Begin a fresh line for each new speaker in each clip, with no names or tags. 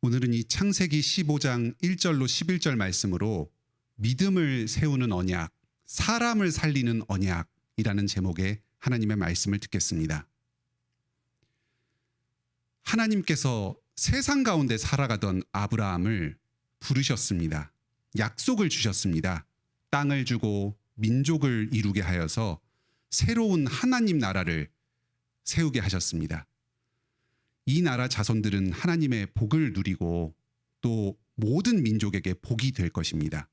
오늘은 이 창세기 15장 1절로 11절 말씀으로 믿음을 세우는 언약, 사람을 살리는 언약이라는 제목의 하나님의 말씀을 듣겠습니다. 하나님께서 세상 가운데 살아가던 아브라함을 부르셨습니다. 약속을 주셨습니다. 땅을 주고 민족을 이루게 하여서 새로운 하나님 나라를 세우게 하셨습니다. 이 나라 자손들은 하나님의 복을 누리고 또 모든 민족에게 복이 될 것입니다.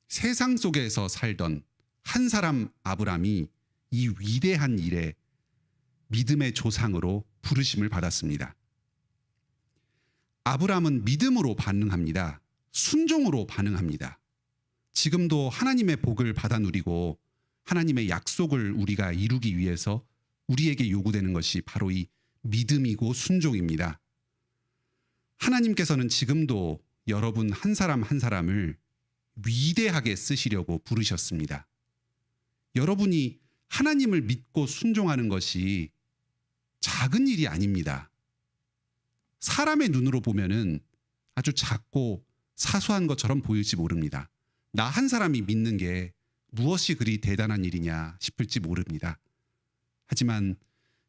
세상 속에서 살던 한 사람 아브람이 이 위대한 일에 믿음의 조상으로 부르심을 받았습니다. 아브람은 믿음으로 반응합니다. 순종으로 반응합니다. 지금도 하나님의 복을 받아 누리고 하나님의 약속을 우리가 이루기 위해서 우리에게 요구되는 것이 바로 이 믿음이고 순종입니다. 하나님께서는 지금도 여러분 한 사람 한 사람을 위대하게 쓰시려고 부르셨습니다. 여러분이 하나님을 믿고 순종하는 것이 작은 일이 아닙니다. 사람의 눈으로 보면은 아주 작고 사소한 것처럼 보일지 모릅니다. 나 한 사람이 믿는 게 무엇이 그리 대단한 일이냐 싶을지 모릅니다. 하지만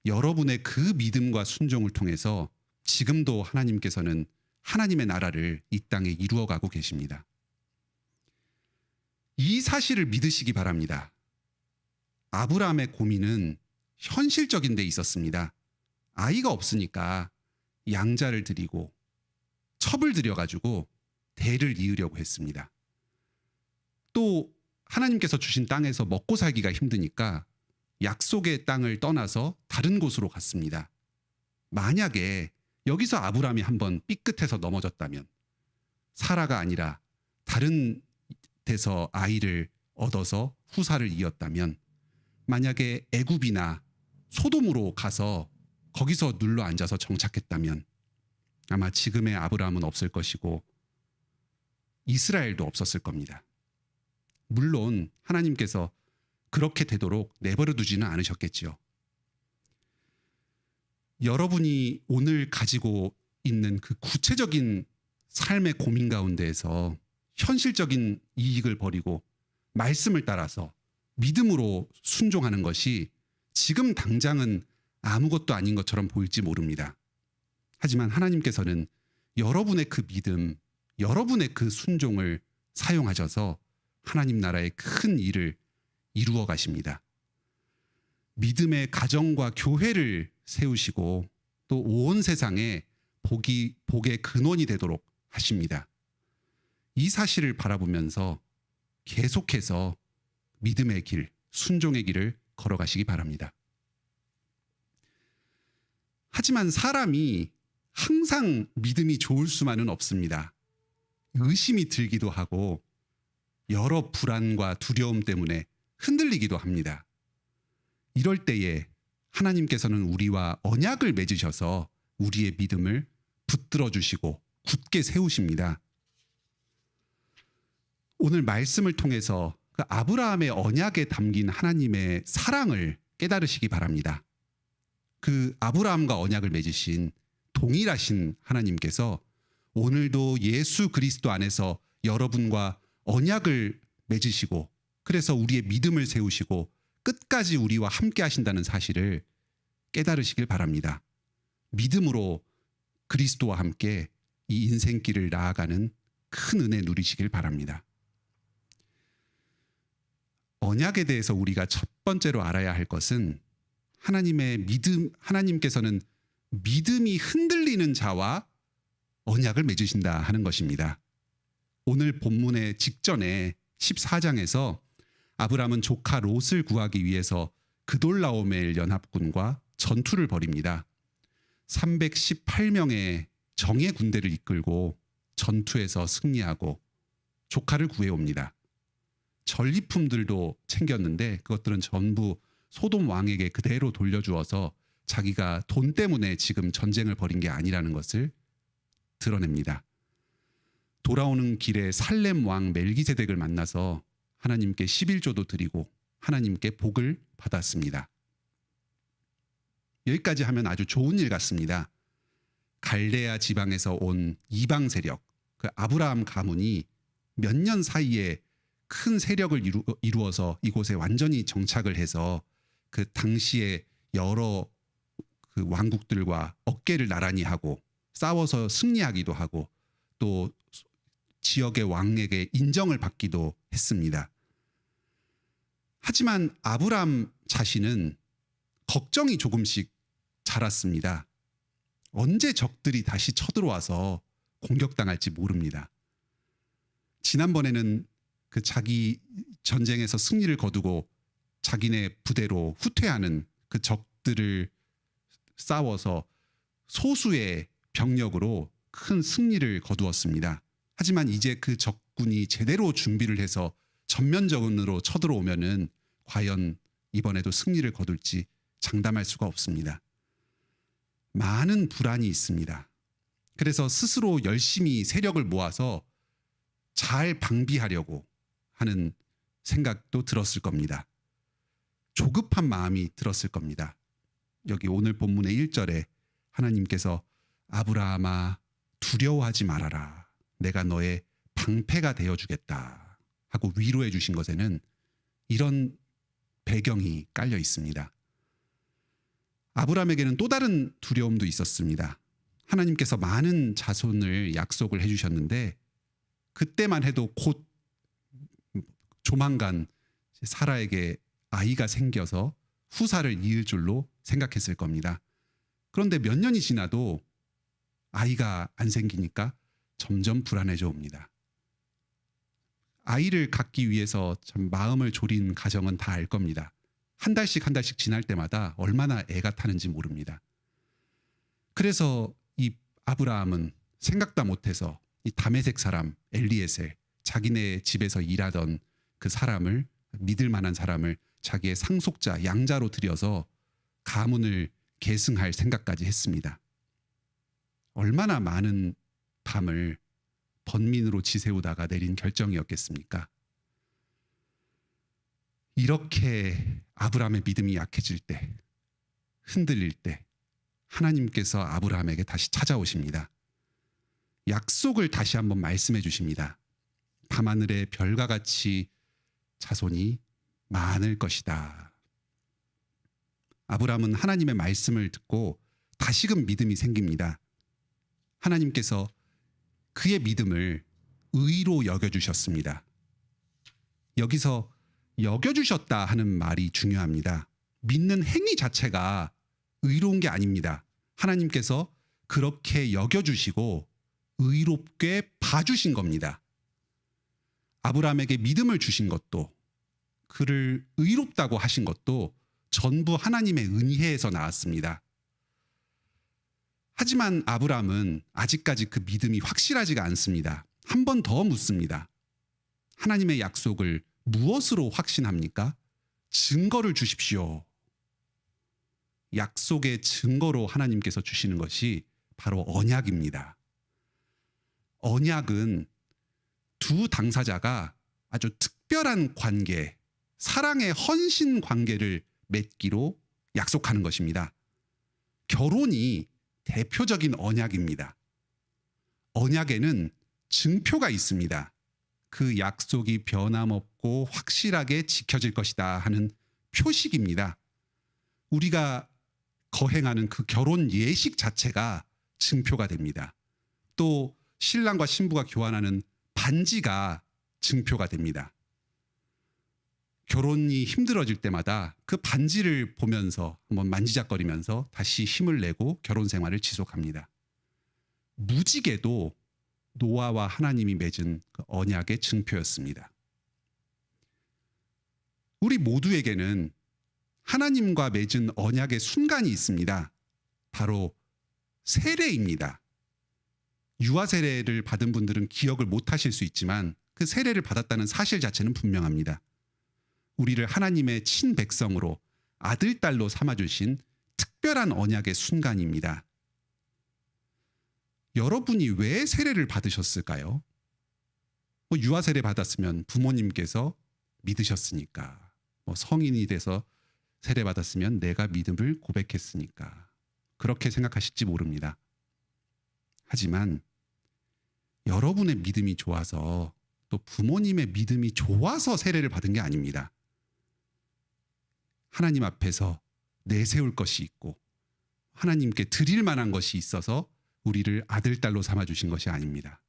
여러분의 그 믿음과 순종을 통해서 지금도 하나님께서는 하나님의 나라를 이 땅에 이루어가고 계십니다. 이 사실을 믿으시기 바랍니다. 아브라함의 고민은 현실적인 데 있었습니다. 아이가 없으니까 양자를 드리고 첩을 들여가지고 대를 이으려고 했습니다. 또 하나님께서 주신 땅에서 먹고 살기가 힘드니까 약속의 땅을 떠나서 다른 곳으로 갔습니다. 만약에 여기서 아브라함이 한번 삐끗해서 넘어졌다면, 사라가 아니라 다른 데서 아이를 얻어서 후사를 이었다면, 만약에 애굽이나 소돔으로 가서 거기서 눌러 앉아서 정착했다면 아마 지금의 아브라함은 없을 것이고 이스라엘도 없었을 겁니다. 물론 하나님께서 그렇게 되도록 내버려 두지는 않으셨겠지요. 여러분이 오늘 가지고 있는 그 구체적인 삶의 고민 가운데에서 현실적인 이익을 버리고 말씀을 따라서 믿음으로 순종하는 것이 지금 당장은 아무것도 아닌 것처럼 보일지 모릅니다. 하지만 하나님께서는 여러분의 그 믿음, 여러분의 그 순종을 사용하셔서 하나님 나라의 큰 일을 이루어 가십니다. 믿음의 가정과 교회를 세우시고 또 온 세상에 복의 근원이 되도록 하십니다. 이 사실을 바라보면서 계속해서 믿음의 길, 순종의 길을 걸어가시기 바랍니다. 하지만 사람이 항상 믿음이 좋을 수만은 없습니다. 의심이 들기도 하고 여러 불안과 두려움 때문에 흔들리기도 합니다. 이럴 때에 하나님께서는 우리와 언약을 맺으셔서 우리의 믿음을 붙들어 주시고 굳게 세우십니다. 오늘 말씀을 통해서 그 아브라함의 언약에 담긴 하나님의 사랑을 깨달으시기 바랍니다. 그 아브라함과 언약을 맺으신 동일하신 하나님께서 오늘도 예수 그리스도 안에서 여러분과 언약을 맺으시고 그래서 우리의 믿음을 세우시고 끝까지 우리와 함께 하신다는 사실을 깨달으시길 바랍니다. 믿음으로 그리스도와 함께 이 인생길을 나아가는 큰 은혜 누리시길 바랍니다. 언약에 대해서 우리가 첫 번째로 알아야 할 것은 하나님께서는 믿음이 흔들리는 자와 언약을 맺으신다 하는 것입니다. 오늘 본문의 직전에 14장에서 아브람은 조카 롯을 구하기 위해서 그돌라오멜 연합군과 전투를 벌입니다. 318명의 정예 군대를 이끌고 전투에서 승리하고 조카를 구해옵니다. 전리품들도 챙겼는데 그것들은 전부 소돔 왕에게 그대로 돌려주어서 자기가 돈 때문에 지금 전쟁을 벌인 게 아니라는 것을 드러냅니다. 돌아오는 길에 살렘 왕 멜기세덱을 만나서 하나님께 11조도 드리고 하나님께 복을 받았습니다. 여기까지 하면 아주 좋은 일 같습니다. 갈레아 지방에서 온 이방 세력, 그 아브라함 가문이 몇 년 사이에 큰 세력을 이루어서 이곳에 완전히 정착을 해서 그 당시에 여러 그 왕국들과 어깨를 나란히 하고 싸워서 승리하기도 하고 또 지역의 왕에게 인정을 받기도 했습니다. 하지만 아브람 자신은 걱정이 조금씩 자랐습니다. 언제 적들이 다시 쳐들어와서 공격당할지 모릅니다. 지난번에는 그 자기 전쟁에서 승리를 거두고 자기네 부대로 후퇴하는 그 적들을 싸워서 소수의 병력으로 큰 승리를 거두었습니다. 하지만 이제 그 적군이 제대로 준비를 해서 전면적으로 쳐들어오면은 과연 이번에도 승리를 거둘지 장담할 수가 없습니다. 많은 불안이 있습니다. 그래서 스스로 열심히 세력을 모아서 잘 방비하려고 하는 생각도 들었을 겁니다. 조급한 마음이 들었을 겁니다. 여기 오늘 본문의 1절에 하나님께서 아브라함아 두려워하지 말아라. 내가 너의 방패가 되어주겠다 하고 위로해 주신 것에는 이런 배경이 깔려 있습니다. 아브라함에게는 또 다른 두려움도 있었습니다. 하나님께서 많은 자손을 약속을 해주셨는데 그때만 해도 곧 조만간 사라에게 아이가 생겨서 후사를 이을 줄로 생각했을 겁니다. 그런데 몇 년이 지나도 아이가 안 생기니까 점점 불안해져 옵니다. 아이를 갖기 위해서 참 마음을 졸인 가정은 다 알 겁니다. 한 달씩 지날 때마다 얼마나 애가 타는지 모릅니다. 그래서 이 아브라함은 생각도 못해서 이 다메섹 사람 엘리에셀, 자기네 집에서 일하던 그 사람을, 믿을 만한 사람을 자기의 상속자, 양자로 들여서 가문을 계승할 생각까지 했습니다. 얼마나 많은 밤을 번민으로 지새우다가 내린 결정이었겠습니까? 이렇게 아브라함의 믿음이 약해질 때, 흔들릴 때 하나님께서 아브라함에게 다시 찾아오십니다. 약속을 다시 한번 말씀해 주십니다. 밤하늘의 별과 같이 자손이 많을 것이다. 아브라함은 하나님의 말씀을 듣고 다시금 믿음이 생깁니다. 하나님께서 그의 믿음을 의로 여겨주셨습니다. 여기서 여겨주셨다 하는 말이 중요합니다. 믿는 행위 자체가 의로운 게 아닙니다. 하나님께서 그렇게 여겨주시고 의롭게 봐주신 겁니다. 아브라함에게 믿음을 주신 것도, 그를 의롭다고 하신 것도 전부 하나님의 은혜에서 나왔습니다. 하지만 아브라함은 아직까지 그 믿음이 확실하지가 않습니다. 한 번 더 묻습니다. 하나님의 약속을 무엇으로 확신합니까? 증거를 주십시오. 약속의 증거로 하나님께서 주시는 것이 바로 언약입니다. 언약은 두 당사자가 아주 특별한 관계, 사랑의 헌신 관계를 맺기로 약속하는 것입니다. 결혼이 대표적인 언약입니다. 언약에는 증표가 있습니다. 그 약속이 변함없고 확실하게 지켜질 것이다 하는 표식입니다. 우리가 거행하는 그 결혼 예식 자체가 증표가 됩니다. 또 신랑과 신부가 교환하는 반지가 증표가 됩니다. 결혼이 힘들어질 때마다 그 반지를 보면서 한번 만지작거리면서 다시 힘을 내고 결혼 생활을 지속합니다. 무지개도 노아와 하나님이 맺은 그 언약의 증표였습니다. 우리 모두에게는 하나님과 맺은 언약의 순간이 있습니다. 바로 세례입니다. 유아 세례를 받은 분들은 기억을 못하실 수 있지만 그 세례를 받았다는 사실 자체는 분명합니다. 우리를 하나님의 친백성으로 아들, 딸로 삼아주신 특별한 언약의 순간입니다. 여러분이 왜 세례를 받으셨을까요? 유아 세례 받았으면 부모님께서 믿으셨으니까, 성인이 돼서 세례 받았으면 내가 믿음을 고백했으니까, 그렇게 생각하실지 모릅니다. 하지만 여러분의 믿음이 좋아서 또 부모님의 믿음이 좋아서 세례를 받은 게 아닙니다. 하나님 앞에서 내세울 것이 있고 하나님께 드릴 만한 것이 있어서 우리를 아들, 딸로 삼아주신 것이 아닙니다.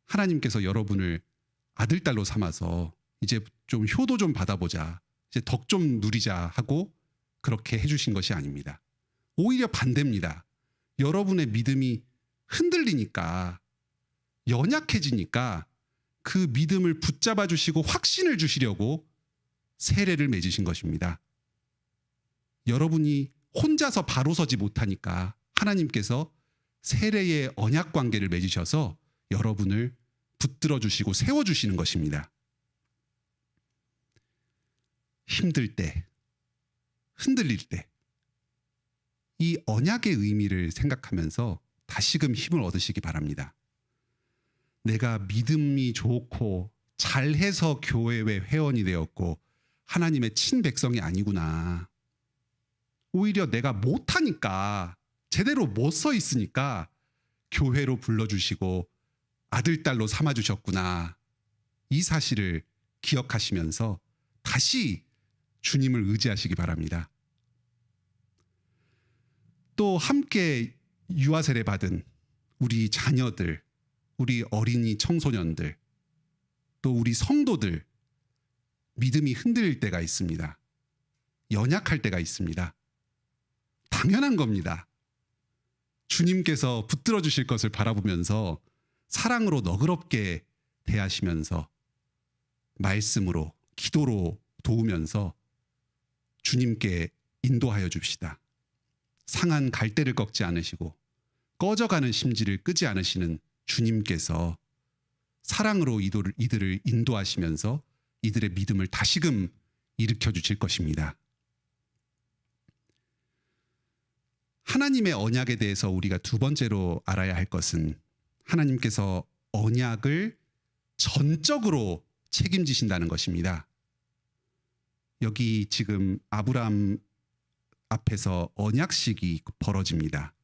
하나님께서 여러분을 아들, 딸로 삼아서 이제 좀 효도 좀 받아보자, 이제 덕 좀 누리자 하고 그렇게 해주신 것이 아닙니다. 오히려 반대입니다. 여러분의 믿음이 흔들리니까, 연약해지니까 그 믿음을 붙잡아 주시고 확신을 주시려고 세례를 맺으신 것입니다. 여러분이 혼자서 바로 서지 못하니까 하나님께서 세례의 언약 관계를 맺으셔서 여러분을 붙들어 주시고 세워 주시는 것입니다. 힘들 때, 흔들릴 때, 이 언약의 의미를 생각하면서 다시금 힘을 얻으시기 바랍니다. 내가 믿음이 좋고 잘해서 교회의 회원이 되었고 하나님의 친백성이 아니구나. 오히려 내가 못하니까, 제대로 못 서 있으니까 교회로 불러주시고 아들, 딸로 삼아주셨구나. 이 사실을 기억하시면서 다시 주님을 의지하시기 바랍니다. 또 함께 유아 세례 받은 우리 자녀들, 우리 어린이 청소년들, 또 우리 성도들, 믿음이 흔들릴 때가 있습니다. 연약할 때가 있습니다. 당연한 겁니다. 주님께서 붙들어 주실 것을 바라보면서 사랑으로 너그럽게 대하시면서 말씀으로, 기도로 도우면서 주님께 인도하여 줍시다. 상한 갈대를 꺾지 않으시고 꺼져가는 심지를 끄지 않으시는 주님께서 사랑으로 이들을 인도하시면서 이들의 믿음을 다시금 일으켜 주실 것입니다. 하나님의 언약에 대해서 우리가 두 번째로 알아야 할 것은 하나님께서 언약을 전적으로 책임지신다는 것입니다. 여기 지금 아브라함 앞에서 언약식이 벌어집니다.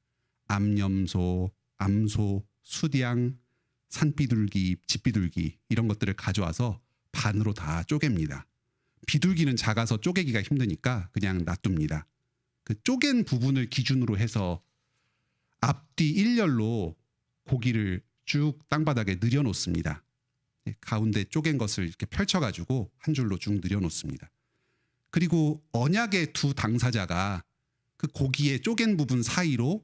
암염소, 암소, 수디양, 산비둘기, 집비둘기 이런 것들을 가져와서 반으로 다 쪼갭니다. 비둘기는 작아서 쪼개기가 힘드니까 그냥 놔둡니다. 그 쪼갠 부분을 기준으로 해서 앞뒤 일렬로 고기를 쭉 땅바닥에 늘여놓습니다. 가운데 쪼갠 것을 이렇게 펼쳐가지고 한 줄로 쭉 늘여놓습니다. 그리고 언약의 두 당사자가 그 고기의 쪼갠 부분 사이로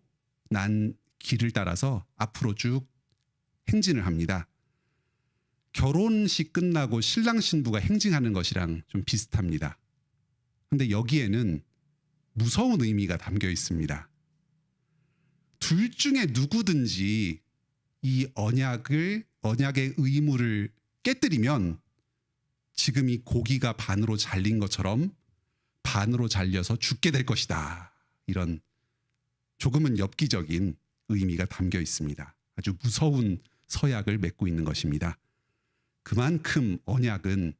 난 길을 따라서 앞으로 쭉 행진을 합니다. 결혼식 끝나고 신랑 신부가 행진하는 것이랑 좀 비슷합니다. 근데 여기에는 무서운 의미가 담겨 있습니다. 둘 중에 누구든지 이 언약의 의무를 깨뜨리면 지금 이 고기가 반으로 잘린 것처럼 반으로 잘려서 죽게 될 것이다. 이런 조금은 엽기적인 의미가 담겨 있습니다. 아주 무서운 서약을 맺고 있는 것입니다. 그만큼 언약은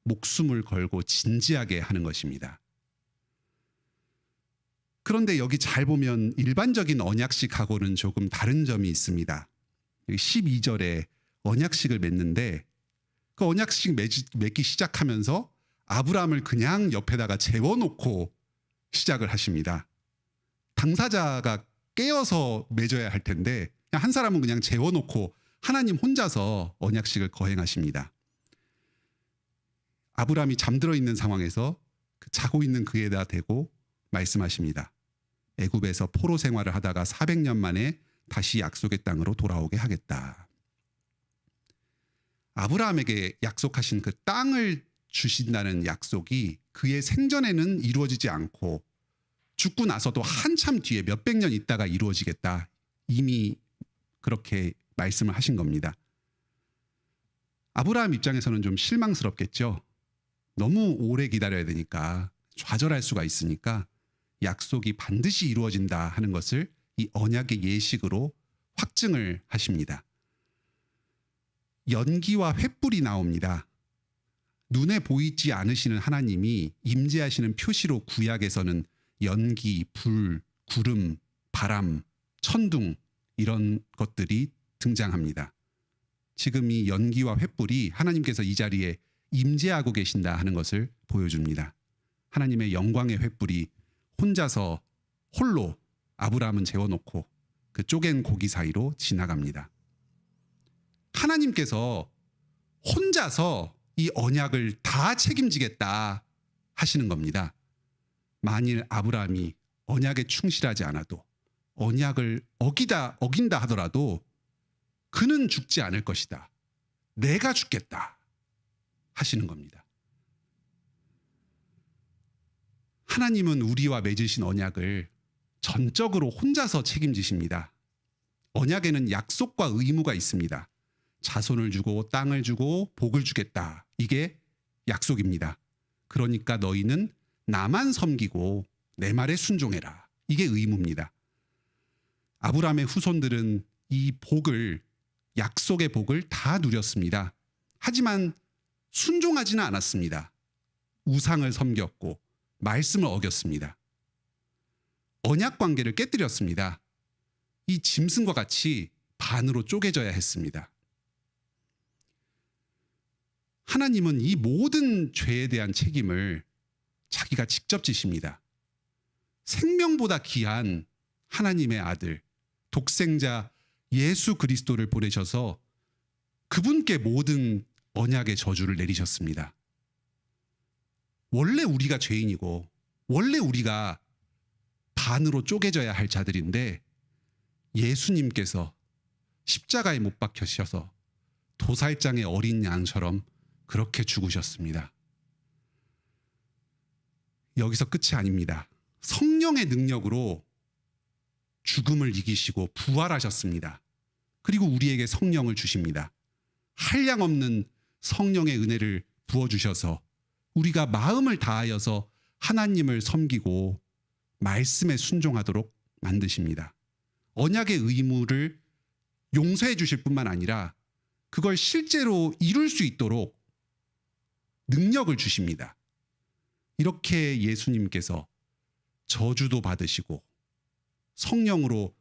목숨을 걸고 진지하게 하는 것입니다. 그런데 여기 잘 보면 일반적인 언약식하고는 조금 다른 점이 있습니다. 12절에 언약식을 맺는데 그 언약식 맺기 시작하면서 아브라함을 그냥 옆에다가 재워놓고 시작을 하십니다. 당사자가 깨어서 맺어야 할 텐데 그냥 한 사람은 그냥 재워놓고 하나님 혼자서 언약식을 거행하십니다. 아브라함이 잠들어 있는 상황에서 자고 있는 그에다 대고 말씀하십니다. 애굽에서 포로 생활을 하다가 400년 만에 다시 약속의 땅으로 돌아오게 하겠다. 아브라함에게 약속하신 그 땅을 주신다는 약속이 그의 생전에는 이루어지지 않고 죽고 나서도 한참 뒤에 몇백 년 있다가 이루어지겠다. 이미 그렇게 말씀을 하신 겁니다. 아브라함 입장에서는 좀 실망스럽겠죠. 너무 오래 기다려야 되니까 좌절할 수가 있으니까 약속이 반드시 이루어진다 하는 것을 이 언약의 예식으로 확증을 하십니다. 연기와 횃불이 나옵니다. 눈에 보이지 않으시는 하나님이 임재하시는 표시로 구약에서는 연기, 불, 구름, 바람, 천둥 이런 것들이 등장합니다. 지금 이 연기와 횃불이 하나님께서 이 자리에 임재하고 계신다 하는 것을 보여줍니다. 하나님의 영광의 횃불이 혼자서 홀로 아브라함은 재워놓고 그 쪼갠 고기 사이로 지나갑니다. 하나님께서 혼자서 이 언약을 다 책임지겠다 하시는 겁니다. 만일 아브라함이 언약에 충실하지 않아도 언약을 어긴다 하더라도 그는 죽지 않을 것이다. 내가 죽겠다 하시는 겁니다. 하나님은 우리와 맺으신 언약을 전적으로 혼자서 책임지십니다. 언약에는 약속과 의무가 있습니다. 자손을 주고 땅을 주고 복을 주겠다. 이게 약속입니다. 그러니까 너희는 나만 섬기고 내 말에 순종해라. 이게 의무입니다. 아브라함의 후손들은 이 복을, 약속의 복을 다 누렸습니다. 하지만 순종하지는 않았습니다. 우상을 섬겼고 말씀을 어겼습니다. 언약 관계를 깨뜨렸습니다. 이 짐승과 같이 반으로 쪼개져야 했습니다. 하나님은 이 모든 죄에 대한 책임을 자기가 직접 지십니다. 생명보다 귀한 하나님의 아들, 독생자 예수 그리스도를 보내셔서 그분께 모든 언약의 저주를 내리셨습니다. 원래 우리가 죄인이고 원래 우리가 반으로 쪼개져야 할 자들인데 예수님께서 십자가에 못 박히셔서 도살장의 어린 양처럼 그렇게 죽으셨습니다. 여기서 끝이 아닙니다. 성령의 능력으로 죽음을 이기시고 부활하셨습니다. 그리고 우리에게 성령을 주십니다. 한량없는 성령의 은혜를 부어주셔서 우리가 마음을 다하여서 하나님을 섬기고 말씀에 순종하도록 만드십니다. 언약의 의무를 용서해 주실 뿐만 아니라 그걸 실제로 이룰 수 있도록 능력을 주십니다. 이렇게 예수님께서 저주도 받으시고 성령으로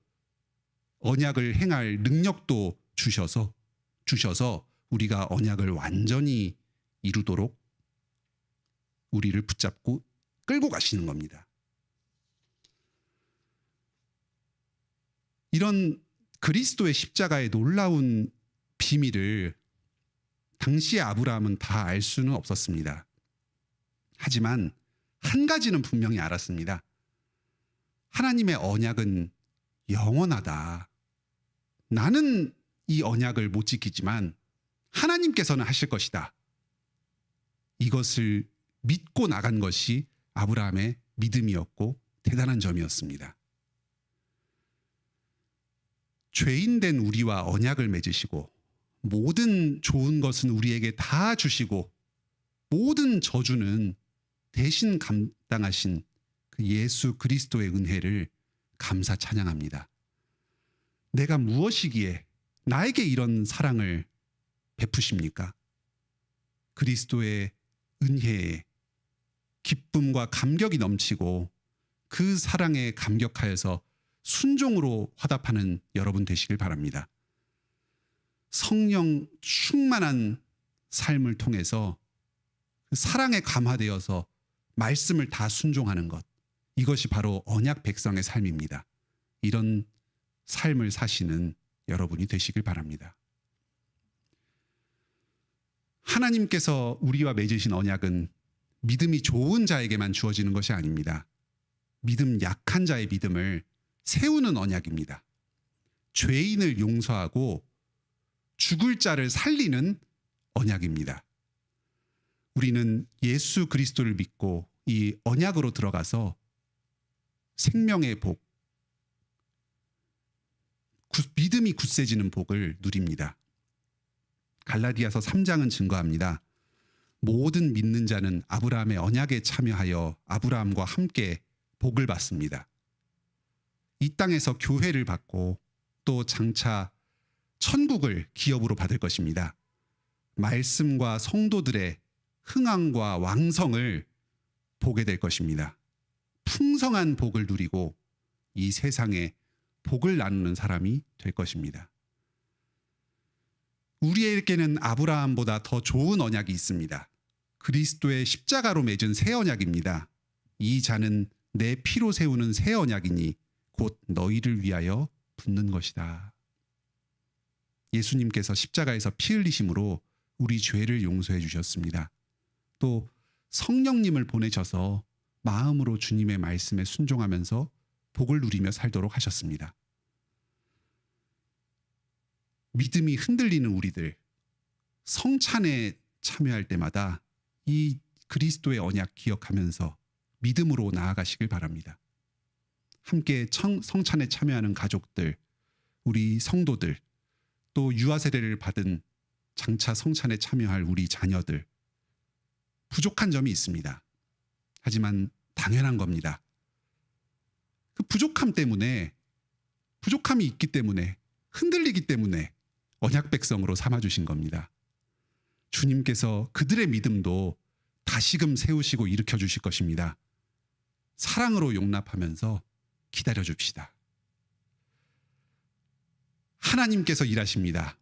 언약을 행할 능력도 주셔서 우리가 언약을 완전히 이루도록 우리를 붙잡고 끌고 가시는 겁니다. 이런 그리스도의 십자가의 놀라운 비밀을 당시의 아브라함은 다 알 수는 없었습니다. 하지만 한 가지는 분명히 알았습니다. 하나님의 언약은 영원하다. 나는 이 언약을 못 지키지만 하나님께서는 하실 것이다. 이것을 믿고 나간 것이 아브라함의 믿음이었고 대단한 점이었습니다. 죄인된 우리와 언약을 맺으시고 모든 좋은 것은 우리에게 다 주시고 모든 저주는 대신 감당하신 그 예수 그리스도의 은혜를 감사 찬양합니다. 내가 무엇이기에 나에게 이런 사랑을 베푸십니까? 그리스도의 은혜에 기쁨과 감격이 넘치고 그 사랑에 감격하여서 순종으로 화답하는 여러분 되시길 바랍니다. 성령 충만한 삶을 통해서 사랑에 감화되어서 말씀을 다 순종하는 것, 이것이 바로 언약 백성의 삶입니다. 이런 삶을 사시는 여러분이 되시길 바랍니다. 하나님께서 우리와 맺으신 언약은 믿음이 좋은 자에게만 주어지는 것이 아닙니다. 믿음 약한 자의 믿음을 세우는 언약입니다. 죄인을 용서하고 죽을 자를 살리는 언약입니다. 우리는 예수 그리스도를 믿고 이 언약으로 들어가서 생명의 복, 믿음이 굳세지는 복을 누립니다. 갈라디아서 3장은 증거합니다. 모든 믿는 자는 아브라함의 언약에 참여하여 아브라함과 함께 복을 받습니다. 이 땅에서 교회를 받고 또 장차 천국을 기업으로 받을 것입니다. 말씀과 성도들의 흥황과 왕성을 보게 될 것입니다. 풍성한 복을 누리고 이 세상에 복을 나누는 사람이 될 것입니다. 우리에게는 아브라함보다 더 좋은 언약이 있습니다. 그리스도의 십자가로 맺은 새 언약입니다. 이 잔은 내 피로 세우는 새 언약이니 곧 너희를 위하여 붓는 것이다. 예수님께서 십자가에서 피 흘리심으로 우리 죄를 용서해 주셨습니다. 또 성령님을 보내셔서 마음으로 주님의 말씀에 순종하면서 복을 누리며 살도록 하셨습니다. 믿음이 흔들리는 우리들, 성찬에 참여할 때마다 이 그리스도의 언약 기억하면서 믿음으로 나아가시길 바랍니다. 함께 성찬에 참여하는 가족들, 우리 성도들, 또 유아 세례를 받은 장차 성찬에 참여할 우리 자녀들, 부족한 점이 있습니다. 하지만 당연한 겁니다. 그 부족함이 있기 때문에, 흔들리기 때문에 언약 백성으로 삼아주신 겁니다. 주님께서 그들의 믿음도 다시금 세우시고 일으켜 주실 것입니다. 사랑으로 용납하면서 기다려 줍시다. 하나님께서 일하십니다.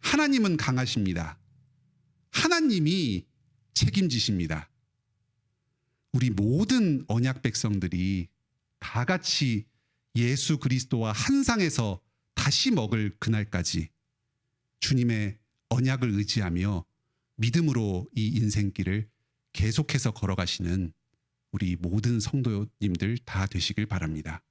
하나님은 강하십니다. 하나님이 책임지십니다. 우리 모든 언약 백성들이 다 같이 예수 그리스도와 한 상에서 다시 먹을 그날까지 주님의 언약을 의지하며 믿음으로 이 인생길을 계속해서 걸어가시는 우리 모든 성도님들 다 되시길 바랍니다.